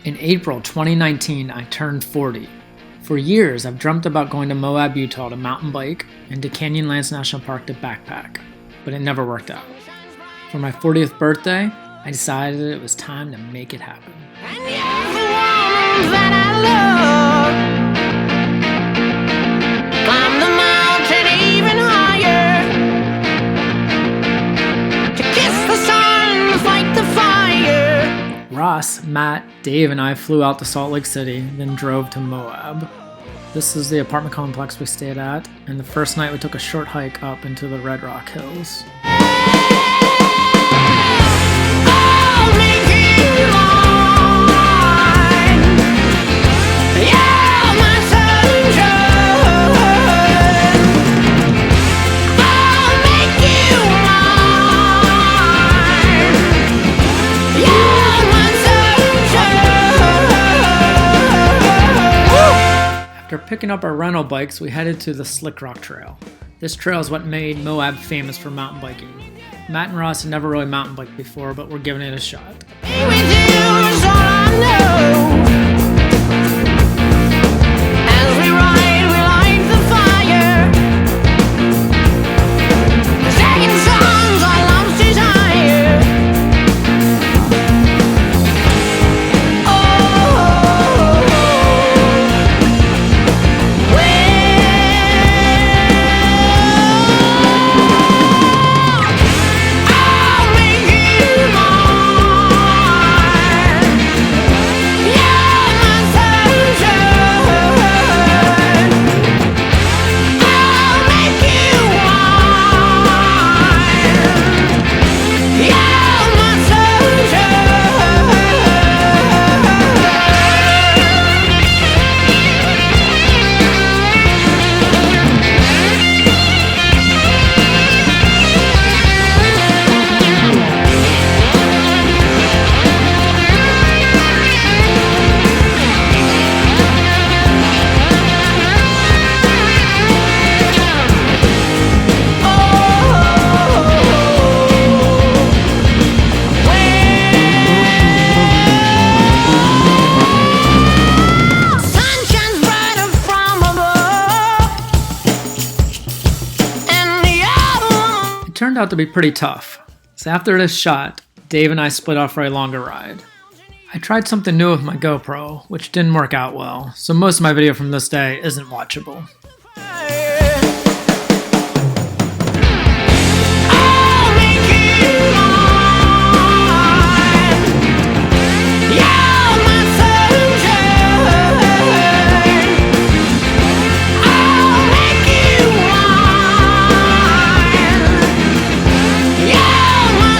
In April 2019, I turned 40. For years, I've dreamt about going to Moab, Utah to mountain bike and to Canyonlands National Park to backpack, but it never worked out. For my 40th birthday, I decided it was time to make it happen. And you're the woman that I love. Climb the mountain even higher. To kiss the sun, fight the fire. Ross, Matt, Dave, and I flew out to Salt Lake City, then drove to Moab. This is the apartment complex we stayed at, and the first night we took a short hike up into the Red Rock Hills. I'll make you mine. You're my sunshine. I'll make you mine. You're my sunshine. After picking up our rental bikes, we headed to the Slick Rock Trail. This trail is what made Moab famous for mountain biking. Matt and Ross had never really mountain biked before, but we're giving it a shot. Be with you is all I know. As we ride, we light the fire. Singing songs our love's desire. I'll make you mine. You're my sunshine. I'll make you mine. You're my Sunshine's brighter from above, and the other one. It turned out to be pretty tough. So after this shot, Dave and I split off for a longer ride. I tried something new with my GoPro, which didn't work out well, so most of my video from this day isn't watchable. I'll make you mine. You're my sunshine. I'll make you mine. You're my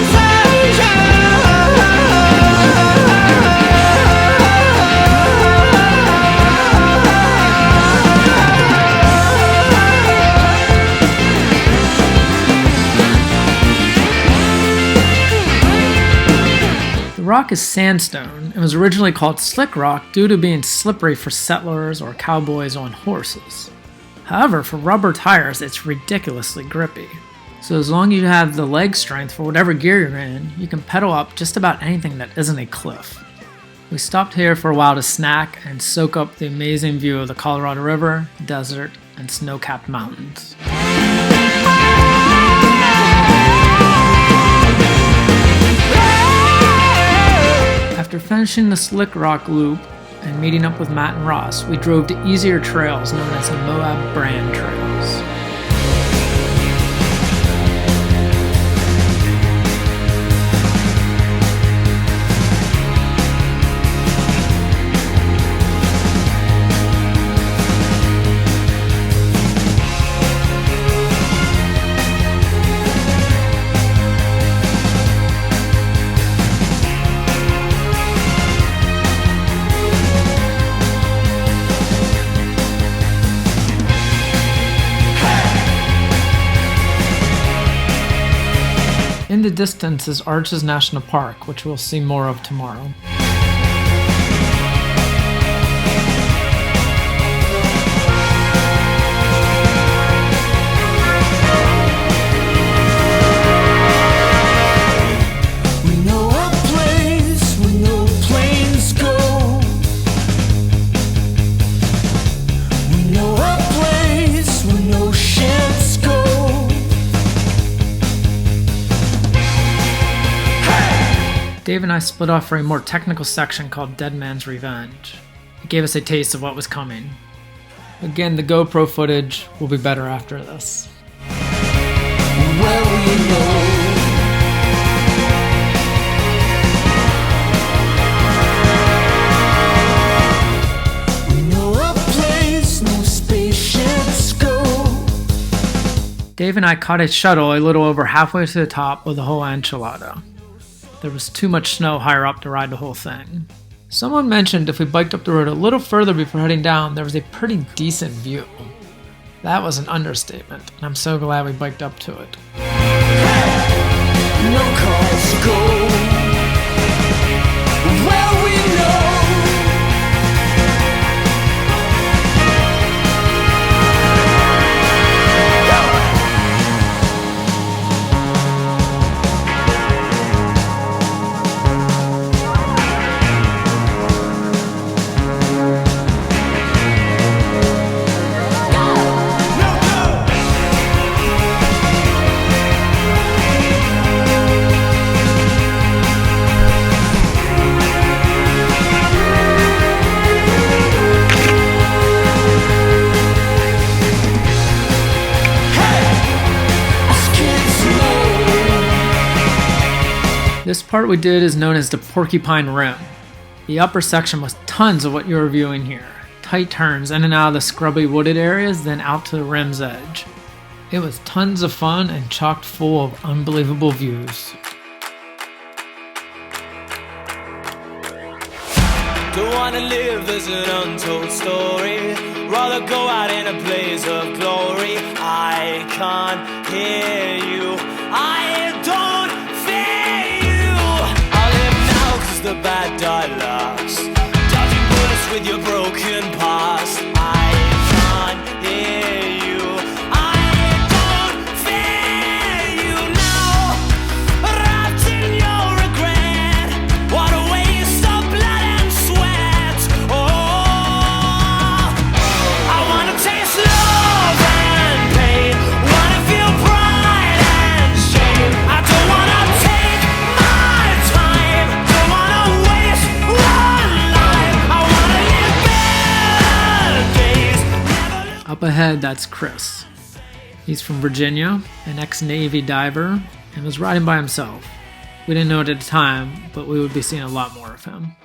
The rock is sandstone and was originally called Slick Rock due to being slippery for settlers or cowboys on horses. However, for rubber tires, it's ridiculously grippy. So as long as you have the leg strength for whatever gear you're in, you can pedal up just about anything that isn't a cliff. We stopped here for a while to snack and soak up the amazing view of the Colorado River, desert, and snow-capped mountains. After finishing the Slick Rock Loop and meeting up with Matt and Ross, we drove to easier trails known as the Moab Brand Trails. In the distance is Arches National Park, which we'll see more of tomorrow. We know a place where no planes go. Dave and I split off for a more technical section called Dead Man's Revenge. It gave us a taste of what was coming. Again, the GoPro footage will be better after this. Well, you know a place no spaceships go. Dave and I caught a shuttle a little over halfway to the top of the whole enchilada. There was too much snow higher up to ride the whole thing. Someone mentioned if we biked up the road a little further before heading down, there was a pretty decent view. That was an understatement, and I'm so glad we biked up to it. No cars go where we know. This part we did is known as the Porcupine Rim. The upper section was tons of what you're viewing here. Tight turns in and out of the scrubby wooded areas, then out to the rim's edge. It was tons of fun and chock full of unbelievable views. Don't wanna live as an untold story. Rather go out in a blaze of glory. I can't hear you. I don't fear you. I'll live now 'cause the bad die last. Dodging bullets with your broken past. I can't hear you. I don't fear you now. Wrapped in your regret. What a waste of blood and sweat. Oh, I wanna taste love and pain. Wanna feel pride and shame. I don't wanna take my time. Don't wanna waste one life. I wanna live better days. Never look. Up ahead, that's Chris. He's from Virginia, an ex-Navy diver, and was riding by himself. We didn't know it at the time, but we would be seeing a lot more of him.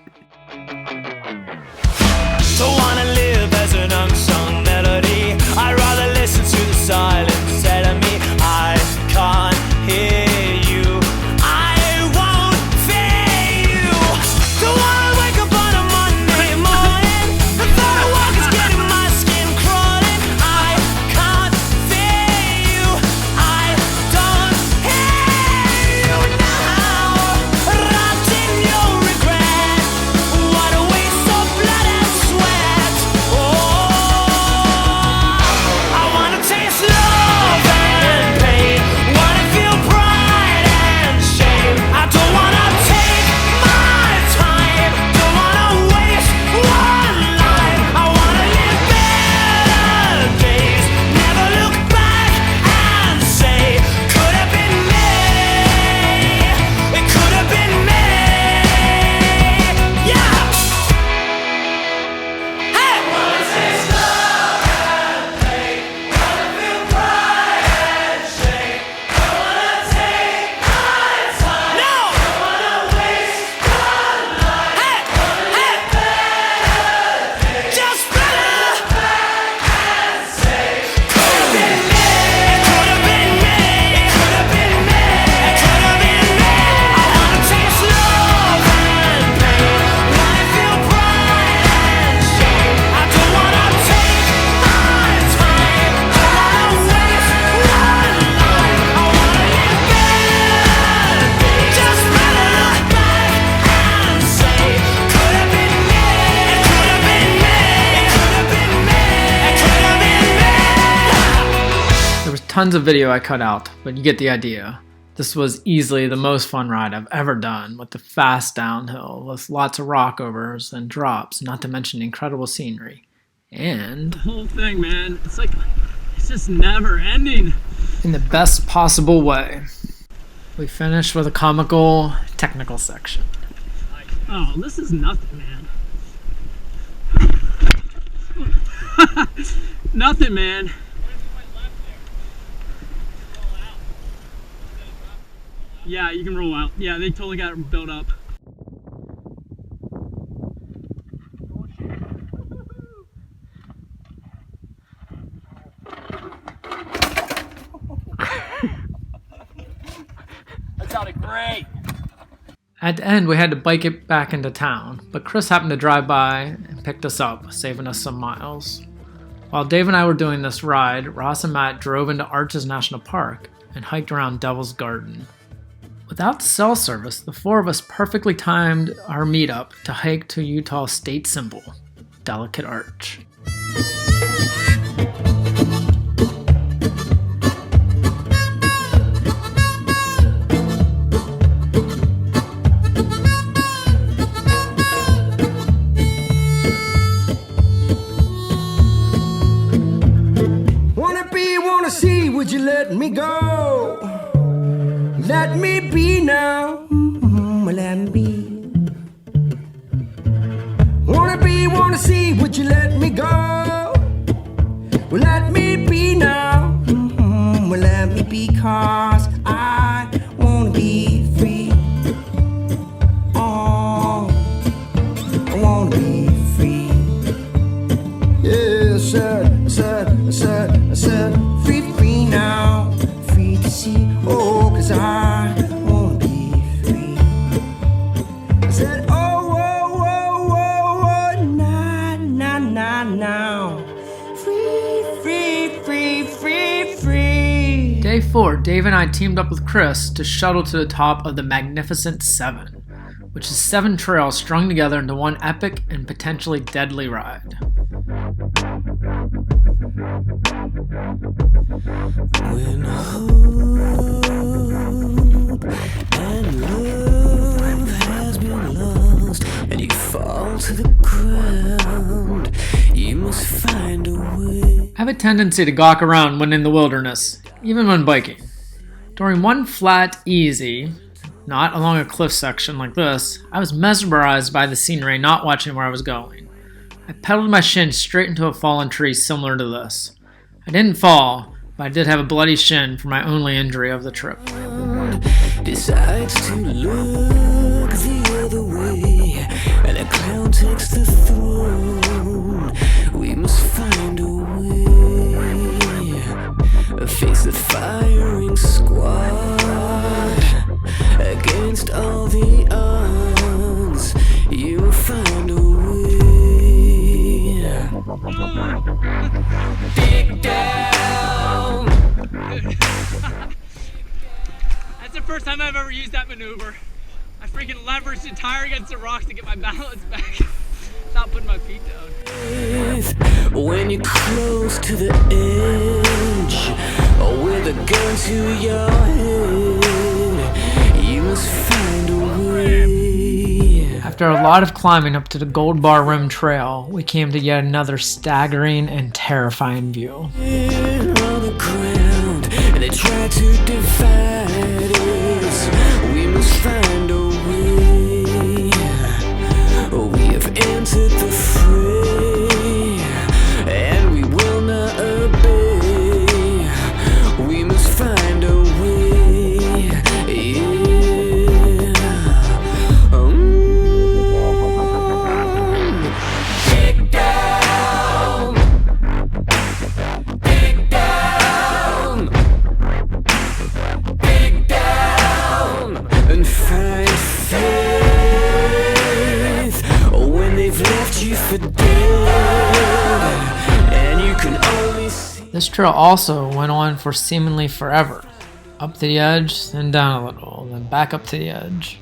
Don't wanna live as an unsung melody. I'd rather listen to the silence telling me I can't hear you. I won't fear you. Don't wanna wake up on a Monday morning. The thought of work is getting my skin crawling. I can't fear you. I don't hear you now. Wrapped in your regret. What a waste of blood and sweat. Oh, I wanna taste love and pain. Wanna feel pride and shame. I don't wanna take my time. Don't wanna waste one life. I wanna live better days. Never look back and say, could have been me. It could have been me. Yeah. Hey. Wanna taste love and pain. Wanna feel pride and shame. Don't wanna take my time. No. Don't wanna waste one life. Hey. Hey. Just better. And say, could have been me. It could have been me. It could have been me. It could have been me. I wanna taste love and pain. Wanna feel pride and shame. I don't wanna take my time. Don't wanna waste one life. I wanna live better days. Just better look back and say, could have been me. It could have been me. It could have been me. It could have been me. There was tons of video I cut out, but you get the idea. This was easily the most fun ride I've ever done, with the fast downhill, with lots of rockovers and drops, not to mention incredible scenery. And Whole thing, man. It's just never ending. in the best possible way. We finished with a comical technical section. Oh, this is nothing, man. Nothing, man. Yeah, you can roll out. Yeah, they totally got it built up. That sounded great. At the end, we had to bike it back into town, but Chris happened to drive by and picked us up, saving us some miles. While Dave and I were doing this ride, Ross and Matt drove into Arches National Park and hiked around Devil's Garden. Without cell service, the four of us perfectly timed our meetup to hike to Utah's state symbol, Delicate Arch. Wanna see, would you let me go? Let me be now. Let me be. Wanna see, would you let me go? Well, let me be now. Well, let me be, 'cause I wanna be free. Oh, I wanna be free. Yeah, said, free now, free to see. Oh, 'cause I wanna be free. I said, now. Free. Day 4, Dave and I teamed up with Chris to shuttle to the top of the Magnificent Seven, which is 7 trails strung together into one epic and potentially deadly ride. When hope and love has been lost and you fall to the ground, you must find a way. I have a tendency to gawk around when in the wilderness, even when biking. During one flat, easy, not along a cliff section like this, I was mesmerized by the scenery, not watching where I was going. I pedaled my shin straight into a fallen tree similar to this. I didn't fall, but I did have a bloody shin for my only injury of the trip. Decides to look the other way, and a clown takes the throne. We must find a way, face the firing squad against all the odds. You'll find a way. Dig down. That's the first time I've ever used that maneuver. I freaking leveraged the tire against the rocks to get my balance back without putting my feet down. When you're close to the edge, with a gun to your head, you must find a way. After a lot of climbing up to the Gold Bar Rim Trail, we came to yet another staggering and terrifying view. On the ground, and they try to divide us. We must find a way. We have entered the fray, and we will not obey. We must find a way. Yeah. Dig down. Dig down. Dig down. And find faith when they've left you for dead, and you can only see. This trail also went on for seemingly forever. Up to the edge, then down a little, then back up to the edge.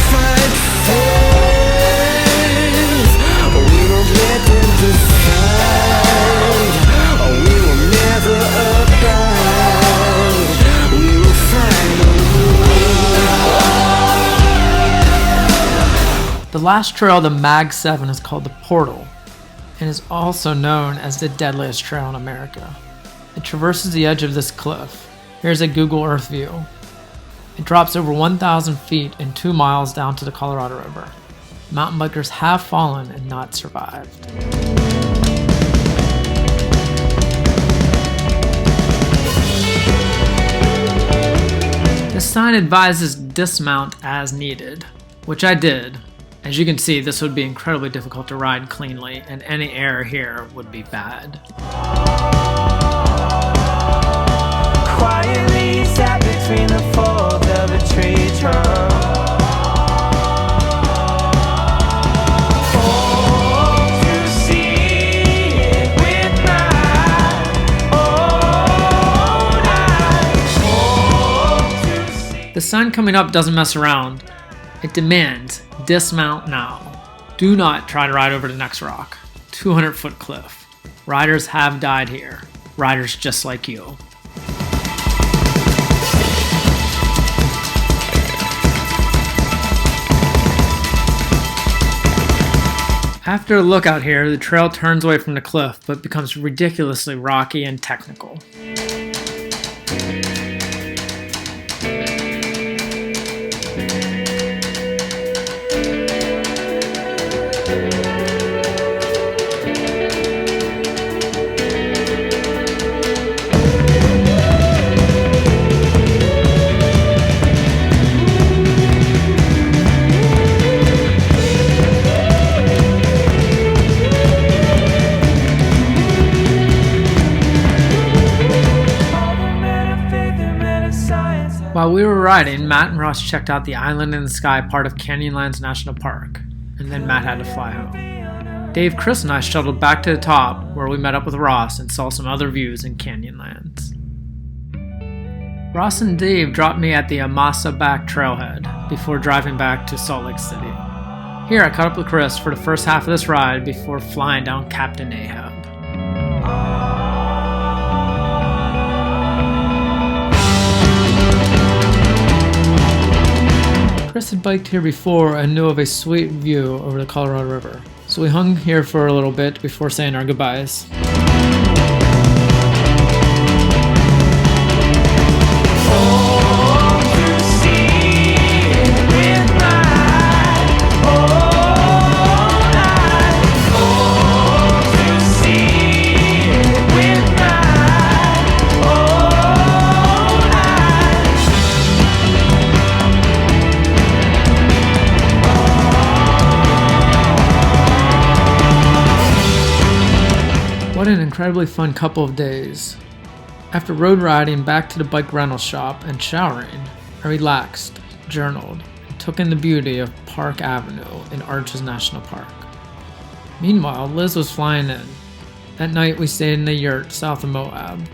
Find faith. We The last trail, the Mag 7, is called the Portal and is also known as the deadliest trail in America. It traverses the edge of this cliff. Here's a Google Earth view. It drops over 1,000 feet and 2 miles down to the Colorado River. Mountain bikers have fallen and not survived. The sign advises dismount as needed, which I did. As you can see, this would be incredibly difficult to ride cleanly, and any error here would be bad. Quietly sat between the folds of a tree trunk. Oh, to see it with my own eyes. Oh, to see. The sign coming up doesn't mess around. It demands dismount now. Do not try to ride over the next rock. 200-foot cliff. Riders have died here. Riders just like you. After a look out here, the trail turns away from the cliff but becomes ridiculously rocky and technical. While we were riding, Matt and Ross checked out the Island in the Sky part of Canyonlands National Park, and then Matt had to fly home. Dave, Chris, and I shuttled back to the top, where we met up with Ross and saw some other views in Canyonlands. Ross and Dave dropped me at the Amasa Back trailhead before driving back to Salt Lake City. Here I caught up with Chris for the first half of this ride before flying down Captain Ahab. Chris had biked here before and knew of a sweet view over the Colorado River, so we hung here for a little bit before saying our goodbyes. What an incredibly fun couple of days. After road riding back to the bike rental shop and showering, I relaxed, journaled, and took in the beauty of Park Avenue in Arches National Park. Meanwhile, Liz was flying in. That night we stayed in a yurt south of Moab.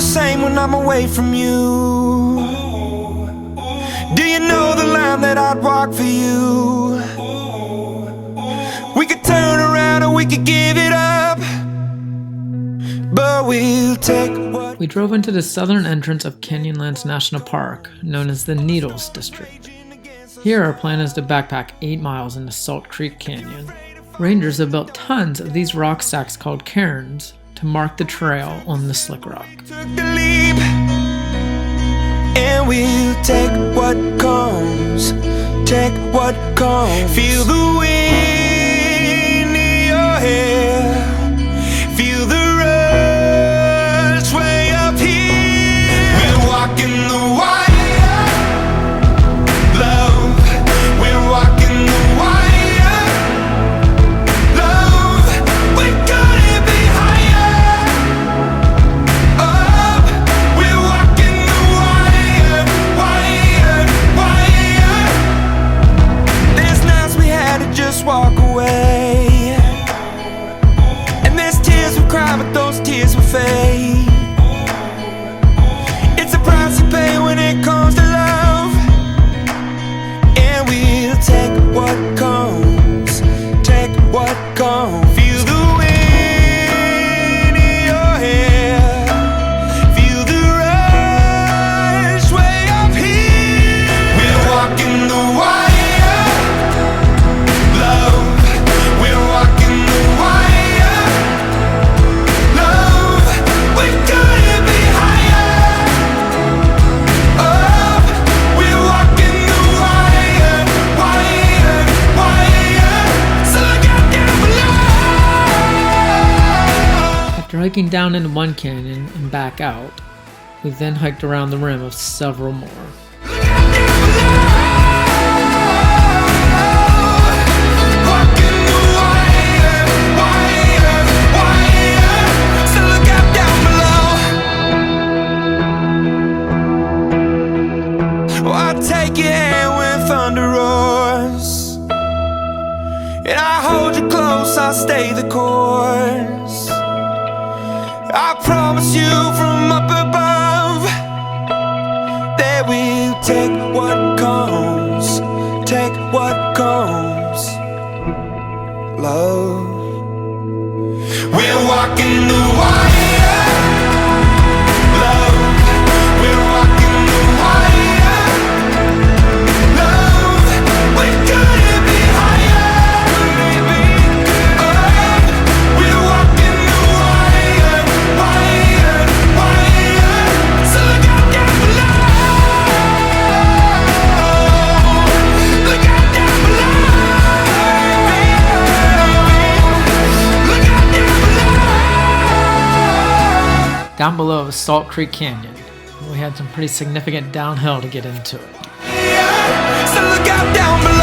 Same when I'm away from you. Do you know the line that I'd walk for you? We could turn around or we could give it up, but we'll take what. We drove into the southern entrance of Canyonlands National Park, known as the Needles District. Here our plan is to backpack 8 miles into Salt Creek Canyon. Rangers have built tons of these rock stacks called cairns to mark the trail on the Slick Rock. Took the leap, and we'll take what comes, take what comes. Feel the wind in your hair, feel the rush way up here. We're walking the wire, love. We're walking the wire, love. We gotta be higher. Up, we're walking the wire, wire, wire. There's nights we had to just hiking down into one canyon and back out, we then hiked around the rim of several more. Take your hand when thunder roars, and I hold you close, I'll stay the course. I promise you from up above that we'll take what comes, take what comes. Love, we're walking the wire. Love, we're walking the wire. Down below is Salt Creek Canyon. We had some pretty significant downhill to get into it. So look out down below.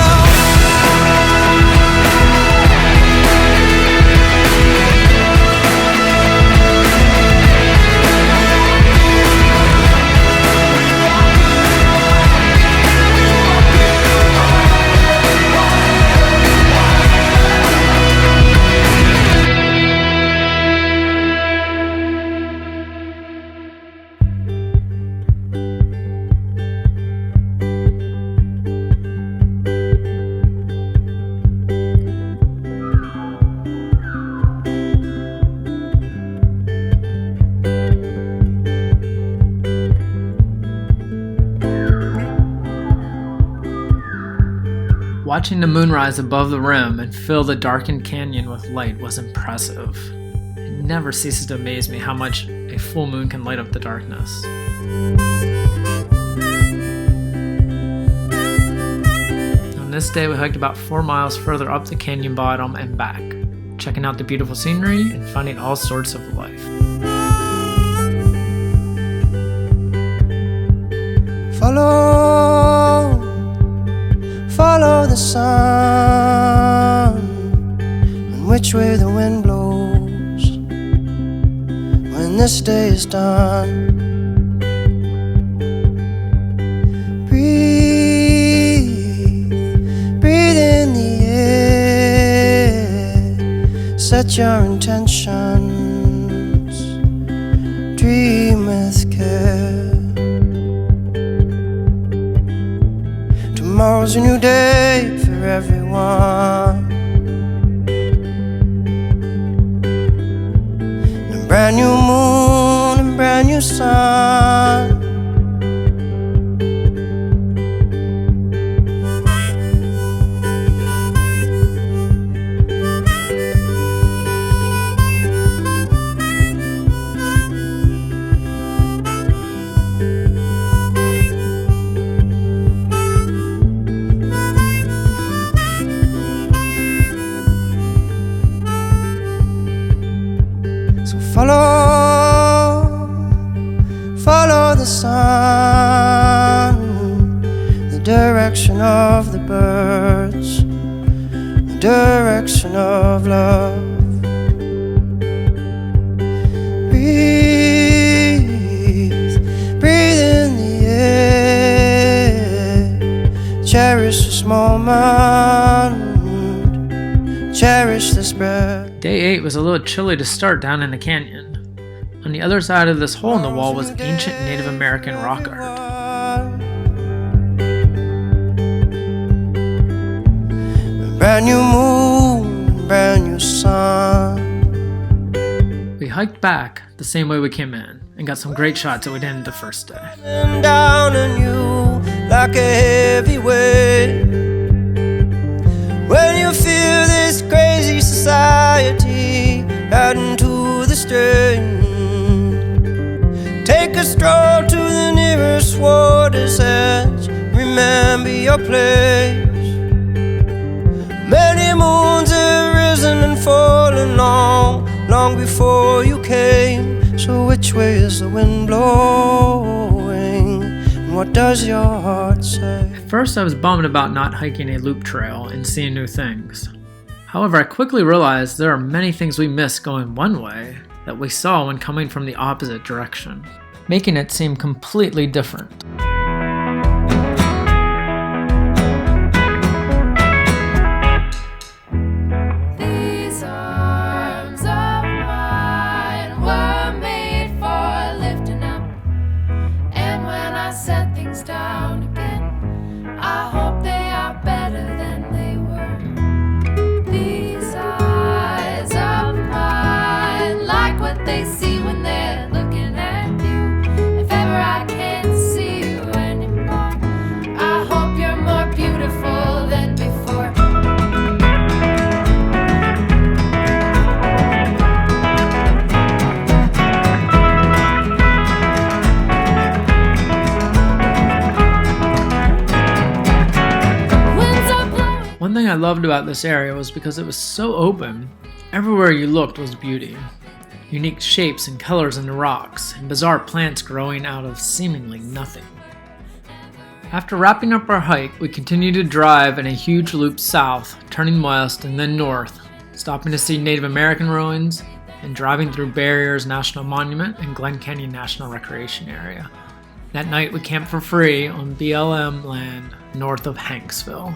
Watching the moon rise above the rim and fill the darkened canyon with light was impressive. It never ceases to amaze me how much a full moon can light up the darkness. On this day, we hiked about 4 miles further up the canyon bottom and back, checking out the beautiful scenery and finding all sorts of life. Follow the sun and which way the wind blows when this day is done. Breathe in the air, set your intentions, dream with care. Tomorrow's a new day for everyone, and a brand new moon and brand new sun. Follow the sun, the direction of the birds, the direction of love. Breathe in the air, cherish this moment, cherish this breath. Day 8 was a little chilly to start down in the canyon. On the other side of this hole in the wall was ancient Native American rock art. Brand new moon, brand new sun. We hiked back the same way we came in and got some great shots that we didn't the first day. Down on you like a heavy weight. When you feel this crazy society adding to the strain, take a stroll to the nearest water's edge. Remember your place. Many moons have risen and fallen long before you came. is the wind blowing? And what does your heart say? At first I was bummed about not hiking a loop trail and seeing new things. However, I quickly realized there are many things we miss going one way that we saw when coming from the opposite direction, making it seem completely different. These arms of mine were made for lifting up, and when I set things down again, I hope they are better than they were. These eyes of mine like what they see when they're looking at you. If ever I can't see you anymore, I hope you're more beautiful than before. Winds are blowing. One thing I loved about this area was because it was so open, everywhere you looked was beauty. Unique shapes and colors in the rocks, and bizarre plants growing out of seemingly nothing. After wrapping up our hike, we continued to drive in a huge loop south, turning west and then north, stopping to see Native American ruins, and driving through Barriers National Monument and Glen Canyon National Recreation Area. That night we camped for free on BLM land north of Hanksville.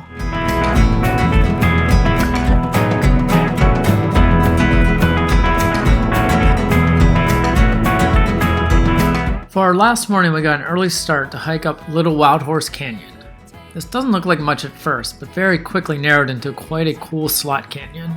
For our last morning, we got an early start to hike up Little Wild Horse Canyon. This doesn't look like much at first, but very quickly narrowed into quite a cool slot canyon.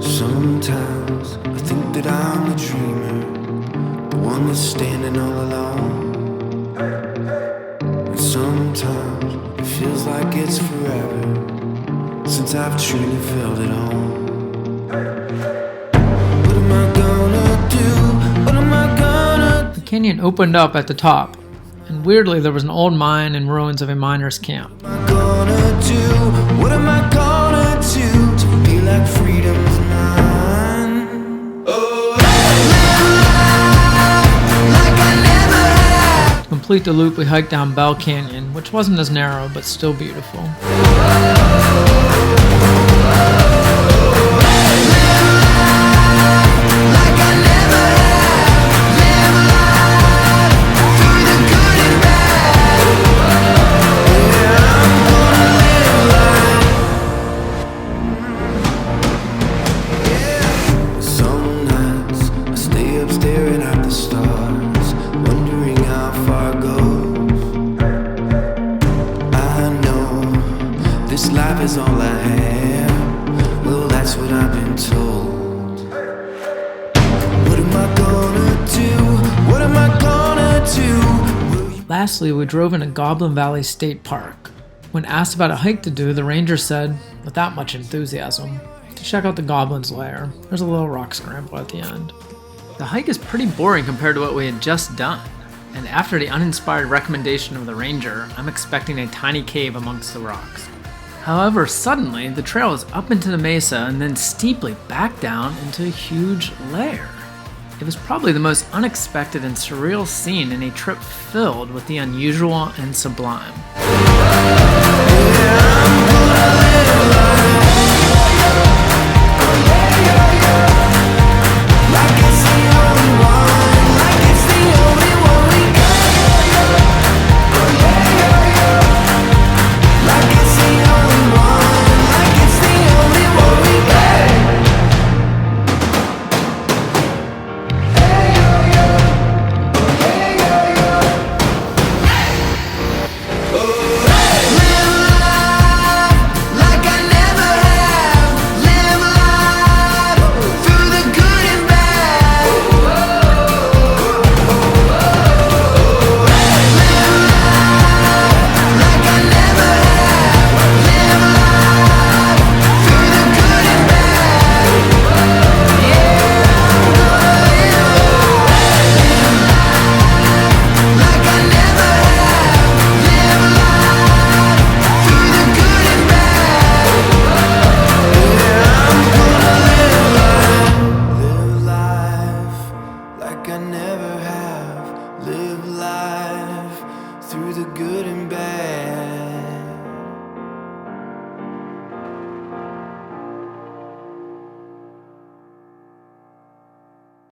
Sometimes I think that I'm a dreamer, the one that's standing all alone. And sometimes it feels like it's forever since I've truly felt it all. What am I gonna do? What am I gonna do? The canyon opened up at the top, and weirdly there was an old mine and ruins of a miner's camp. What am I gonna do? What am I gonna do to feel like freedom's mine? Oh, like I never had. complete the loop, we hiked down Bell Canyon, which wasn't as narrow, but still beautiful. Some nights I stay up staring at the stars, wondering how far goes. I know this life is all I have. Well, that's what I've been told. What am I gonna do? What am I gonna do? Lastly, we drove into Goblin Valley State Park. When asked about a hike to do, the ranger said, without much enthusiasm, to check out the Goblin's Lair. There's a little rock scramble at the end. The hike is pretty boring compared to what we had just done, and after the uninspired recommendation of the ranger, I'm expecting a tiny cave amongst the rocks. However, suddenly, the trail is up into the mesa and then steeply back down into a huge lair. It was probably the most unexpected and surreal scene in a trip filled with the unusual and sublime.